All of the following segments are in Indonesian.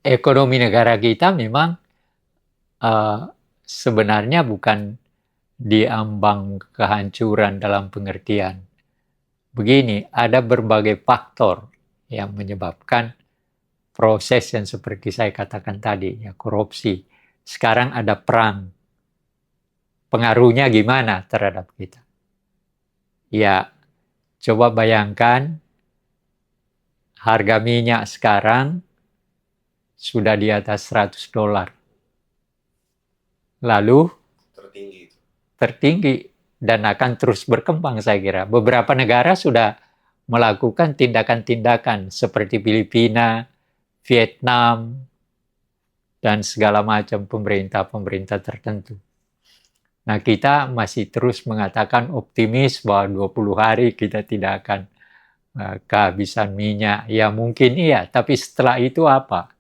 ekonomi negara kita memang sebenarnya bukan diambang kehancuran dalam pengertian. Begini, ada berbagai faktor yang menyebabkan proses yang seperti saya katakan tadi, ya, korupsi. Sekarang ada perang. Pengaruhnya gimana terhadap kita? Ya, coba bayangkan harga minyak sekarang sudah di atas $100. Lalu tertinggi dan akan terus berkembang, saya kira. Beberapa negara sudah melakukan tindakan-tindakan seperti Filipina, Vietnam, dan segala macam pemerintah-pemerintah tertentu. Nah, kita masih terus mengatakan optimis bahwa 20 hari kita tidak akan kehabisan minyak. Ya mungkin iya, tapi setelah itu apa?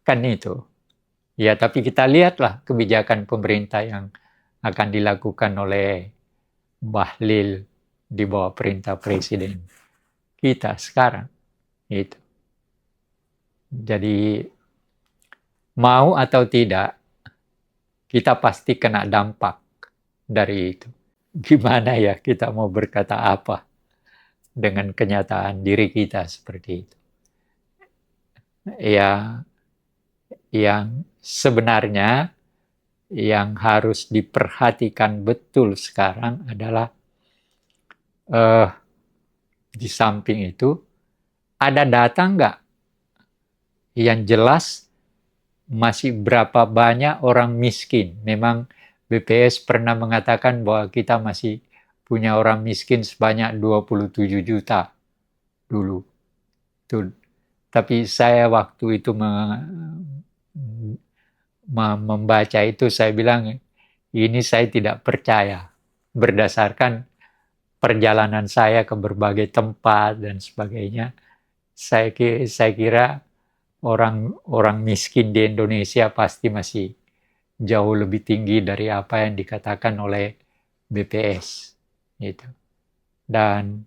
Kan itu. Ya, tapi kita lihatlah kebijakan pemerintah yang akan dilakukan oleh Bahlil di bawah perintah Presiden kita sekarang. Itu. Jadi, mau atau tidak, kita pasti kena dampak dari itu. Gimana ya kita mau berkata apa dengan kenyataan diri kita seperti itu? Ya, yang sebenarnya yang harus diperhatikan betul sekarang adalah di samping itu ada data nggak yang jelas masih berapa banyak orang miskin. Memang BPS pernah mengatakan bahwa kita masih punya orang miskin sebanyak 27 juta dulu. Tapi saya waktu itu membaca itu, saya bilang, ini saya tidak percaya. Berdasarkan perjalanan saya ke berbagai tempat dan sebagainya, saya kira orang miskin di Indonesia pasti masih jauh lebih tinggi dari apa yang dikatakan oleh BPS. Gitu. Dan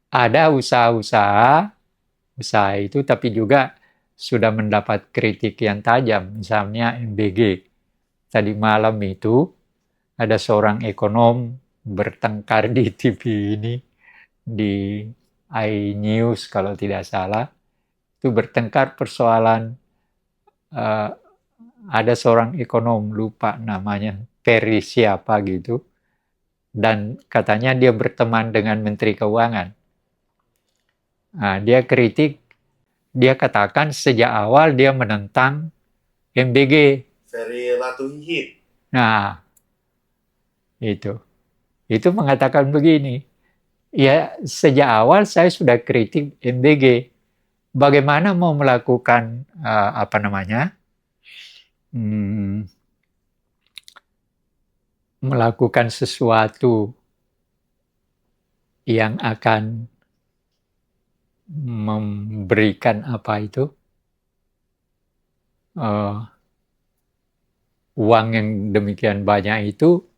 ada usaha itu, tapi juga sudah mendapat kritik yang tajam. Misalnya MBG. Tadi malam itu ada seorang ekonom bertengkar di TV ini, di iNews kalau tidak salah. Itu bertengkar persoalan ada seorang ekonom, lupa namanya, Perry siapa gitu, dan katanya dia berteman dengan Menteri Keuangan. Nah, dia kritik, dia katakan sejak awal dia menentang MBG. Ferry Latuhihit. Nah, itu mengatakan begini, ya sejak awal saya sudah kritik MBG. Bagaimana mau melakukan melakukan sesuatu yang akan memberikan uang yang demikian banyak itu,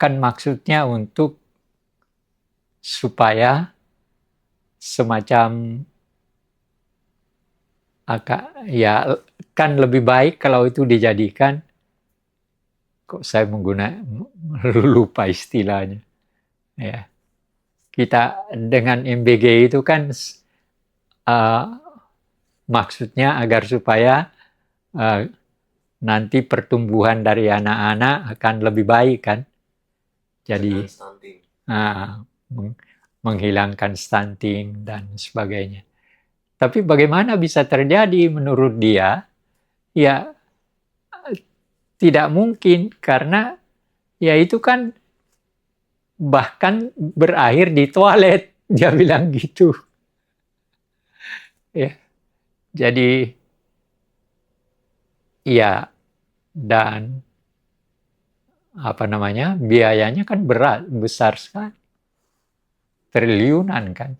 kan maksudnya untuk supaya semacam ya kan lebih baik kalau itu dijadikan, kok saya lupa istilahnya, ya, kita dengan MBG itu kan maksudnya agar supaya nanti pertumbuhan dari anak-anak akan lebih baik kan, jadi menghilangkan stunting dan sebagainya. Tapi bagaimana bisa terjadi menurut dia? Ya tidak mungkin, karena ya itu kan bahkan berakhir di toilet, dia bilang gitu. Ya, jadi ya, dan biayanya kan besar sekali, triliunan kan.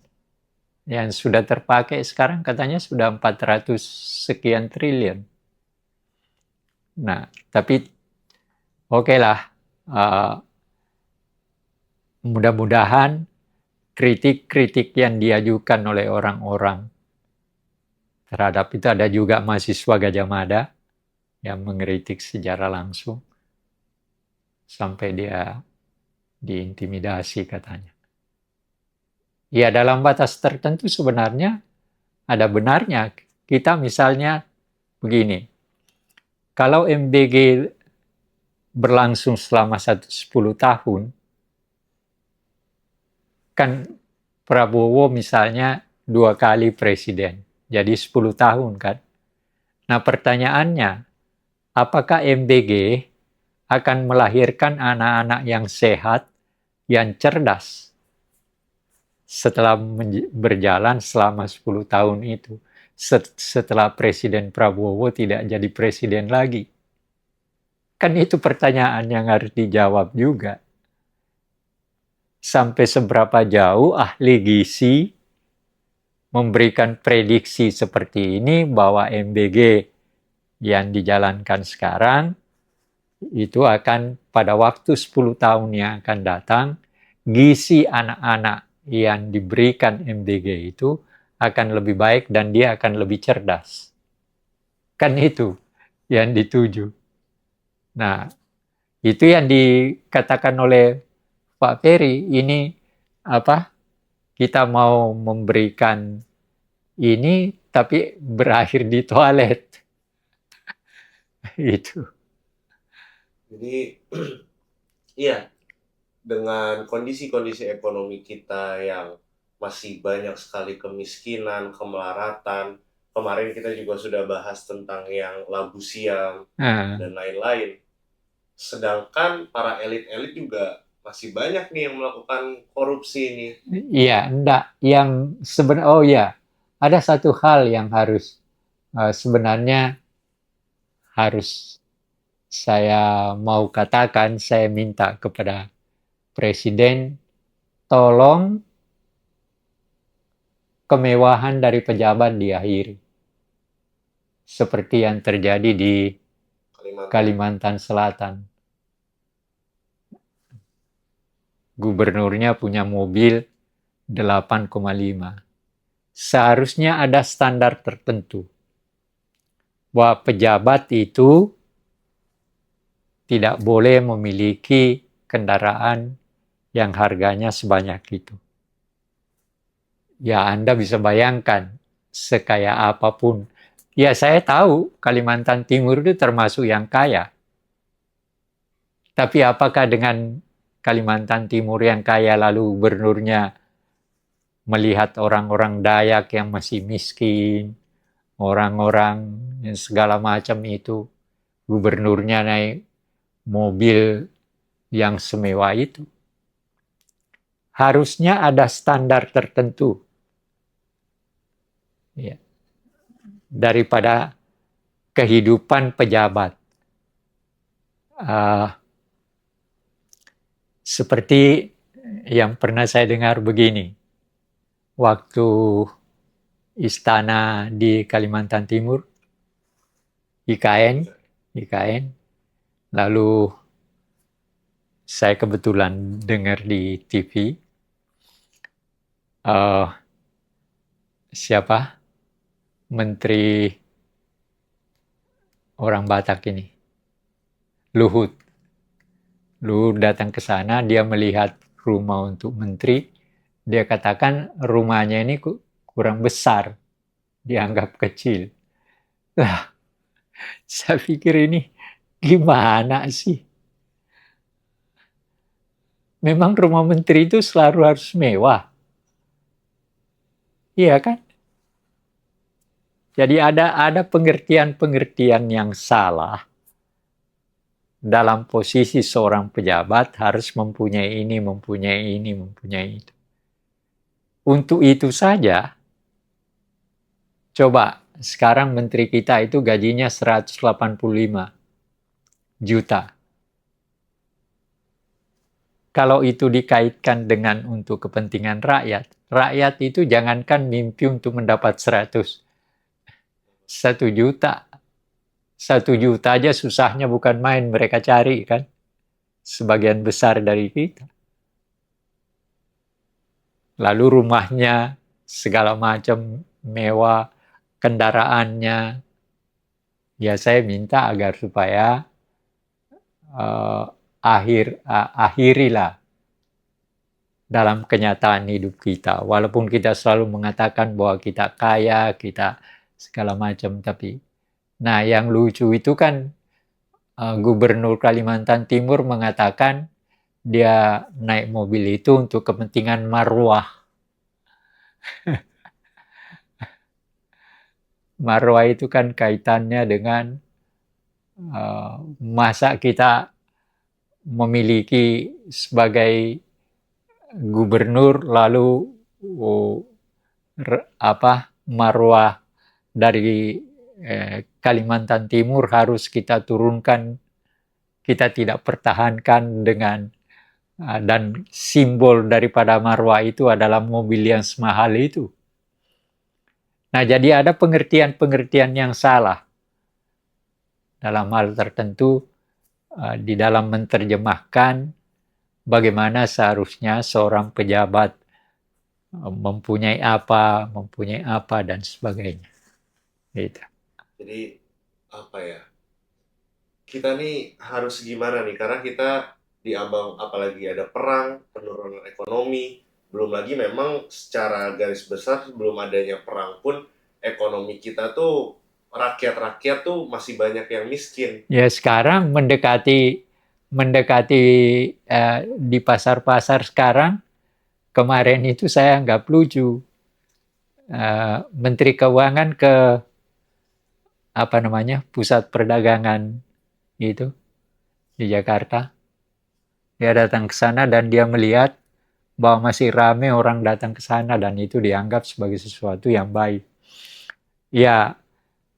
Yang sudah terpakai sekarang katanya sudah 400 sekian triliun. Nah, tapi oke lah, mudah-mudahan kritik-kritik yang diajukan oleh orang-orang terhadap itu ada juga mahasiswa Gajah Mada yang mengkritik sejarah langsung sampai dia diintimidasi katanya. Ya dalam batas tertentu sebenarnya ada benarnya. Kita misalnya begini, kalau MBG berlangsung selama 10 tahun, kan Prabowo misalnya 2 kali presiden, jadi 10 tahun kan. Nah pertanyaannya, apakah MBG akan melahirkan anak-anak yang sehat, yang cerdas setelah berjalan selama 10 tahun itu, setelah Presiden Prabowo tidak jadi presiden lagi? Kan itu pertanyaan yang harus dijawab juga. Sampai seberapa jauh ahli gizi memberikan prediksi seperti ini bahwa MBG yang dijalankan sekarang itu akan pada waktu 10 tahun yang akan datang, gizi anak-anak yang diberikan MBG itu akan lebih baik dan dia akan lebih cerdas. Kan itu yang dituju. Nah, itu yang dikatakan oleh Pak Ferry, ini apa? Kita mau memberikan ini tapi berakhir di toilet. Itu. Jadi, iya, dengan kondisi-kondisi ekonomi kita yang masih banyak sekali kemiskinan, kemelaratan, kemarin kita juga sudah bahas tentang yang labu siam dan lain-lain. Sedangkan para elit-elit juga masih banyak nih yang melakukan korupsi ini. Iya, enggak. Yang sebenarnya, oh ya, ada satu hal yang harus sebenarnya harus saya mau katakan, saya minta kepada Presiden, tolong kemewahan dari pejabat diakhiri. Seperti yang terjadi di Kalimantan Selatan. Gubernurnya punya mobil 8,5. Seharusnya ada standar tertentu bahwa pejabat itu tidak boleh memiliki kendaraan yang harganya sebanyak itu. Ya Anda bisa bayangkan sekaya apapun. Ya saya tahu Kalimantan Timur itu termasuk yang kaya. Tapi apakah dengan Kalimantan Timur yang kaya lalu gubernurnya melihat orang-orang Dayak yang masih miskin, orang-orang yang segala macam itu, gubernurnya naik mobil yang semewah itu? Harusnya ada standar tertentu. Ya. Daripada kehidupan pejabat. Seperti yang pernah saya dengar begini, waktu istana di Kalimantan Timur, IKN, lalu saya kebetulan dengar di TV, siapa menteri orang Batak ini, Luhut datang ke sana, dia melihat rumah untuk menteri, dia katakan rumahnya ini kurang besar, dianggap kecil. Lah, saya pikir ini gimana sih? Memang rumah menteri itu selalu harus mewah. Iya kan? Jadi ada pengertian-pengertian yang salah. Dalam posisi seorang pejabat harus mempunyai ini, mempunyai ini, mempunyai itu. Untuk itu saja, coba sekarang menteri kita itu gajinya 185 juta. Kalau itu dikaitkan dengan untuk kepentingan rakyat itu jangankan mimpi untuk mendapat 1 juta. 1 juta aja susahnya bukan main, mereka cari kan. Sebagian besar dari kita. Lalu rumahnya segala macam mewah, kendaraannya. Ya saya minta agar supaya akhirilah dalam kenyataan hidup kita. Walaupun kita selalu mengatakan bahwa kita kaya, kita segala macam, tapi nah yang lucu itu kan Gubernur Kalimantan Timur mengatakan dia naik mobil itu untuk kepentingan marwah. Marwah itu kan kaitannya dengan masa kita memiliki sebagai gubernur lalu marwah dari Kalimantan Timur harus kita turunkan, kita tidak pertahankan dengan dan simbol daripada marwah itu adalah mobil yang semahal itu. Nah, jadi ada pengertian-pengertian yang salah dalam hal tertentu di dalam menerjemahkan bagaimana seharusnya seorang pejabat mempunyai apa, dan sebagainya. Gitu. Jadi apa ya? Kita nih harus gimana nih? Karena kita diambang apalagi ada perang, penurunan ekonomi, belum lagi memang secara garis besar sebelum adanya perang pun ekonomi kita tuh rakyat-rakyat tuh masih banyak yang miskin. Ya sekarang mendekati di pasar-pasar sekarang, kemarin itu saya anggap lucu. Menteri Keuangan ke pusat perdagangan itu di Jakarta. Dia datang ke sana dan dia melihat bahwa masih ramai orang datang ke sana dan itu dianggap sebagai sesuatu yang baik. Ya,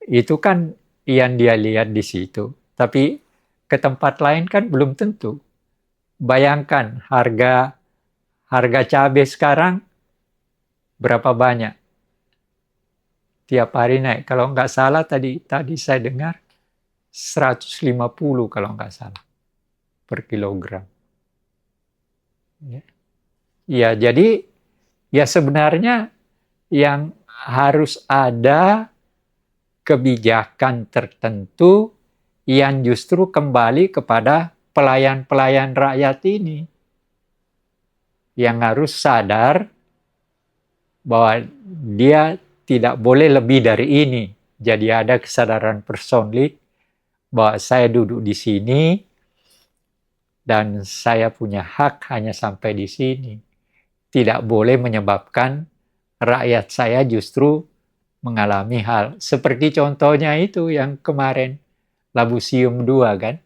itu kan yang dia lihat di situ. Tapi ke tempat lain kan belum tentu. Bayangkan harga cabai sekarang berapa banyak? Tiap hari naik. Kalau nggak salah tadi saya dengar 150 kalau nggak salah per kilogram. Ya, jadi ya sebenarnya yang harus ada kebijakan tertentu yang justru kembali kepada pelayan-pelayan rakyat ini. Yang harus sadar bahwa dia tidak boleh lebih dari ini. Jadi ada kesadaran personlik bahwa saya duduk di sini dan saya punya hak hanya sampai di sini. Tidak boleh menyebabkan rakyat saya justru mengalami hal seperti contohnya itu yang kemarin Labusium 2 kan.